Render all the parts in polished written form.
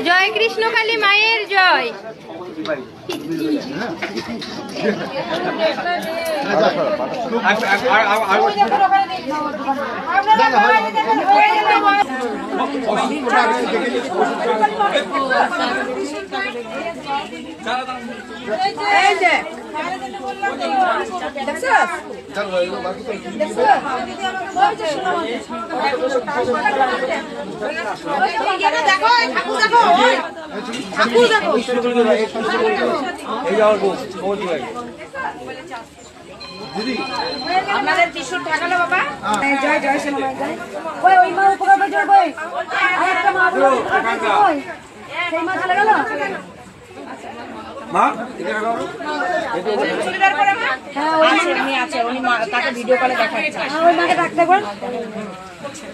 জয় কৃষ্ণ কালী মায়ের জয়। আপনাদের ত্রিশূল ঠাকালো বাবা। জয় জয় শ্রী মা জয়। ওই ওই মা উপকার পেয়েছে কই? আরেকটা মা বলো কই? সেই মা চলে গেল? মা চুড়িদার পরে মা? হ্যাঁ ওই উনি আছে, উনি তাকে ভিডিও কলে দেখাচ্ছে। হ্যাঁ ওই মাকে ডাকতে একবার।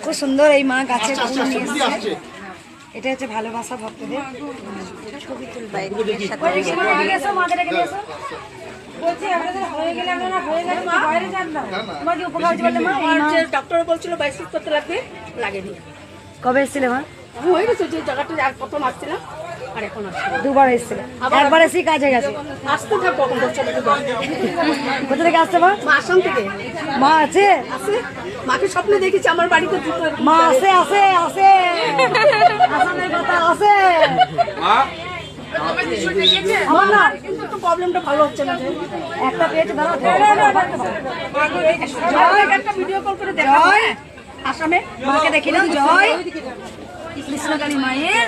খুব সুন্দর এই মা গাছের ফুল নিয়ে এসেছে। এটা হচ্ছে ভালোবাসা ভক্তদের। ছবি তুলবা আগে এসো মাকে ডেকে নিয়ে এসো। বলছি আপনাদের হয়ে গেলে আপনারা হয়ে গেলে মা বাইরে যান না। তোমার কি উপকার হচ্ছে বলতে মা? ডক্টর বলছিল বাইসিস করতে লাগবে, লাগেনি। কবে এসেছিলে মা? হয়ে গেছে যে জায়গাটা আর প্রথম আসছিলাম আর এখন আসছি। দুবার এসেছিলে। একবার এসেই কাজে গেছে। আসতে থাক কখন চলে যাবো। কোথা থেকে আসতে মা? মা আসাম থেকে মা আছে? আসে, মাকে স্বপ্নে দেখেছি আমার বাড়িতে দুটো। মা আছে আছে আছে আসামের কথা আছে। মা আমার না কিন্তু তো প্রবলেমটা ভালো হচ্ছে না যে। একটা পেয়েছে দাঁড়া জয় একটা ভিডিও কল করে দেখাবো আসামে। মাকে দেখিলাম জয় কৃষ্ণকালী মায়ের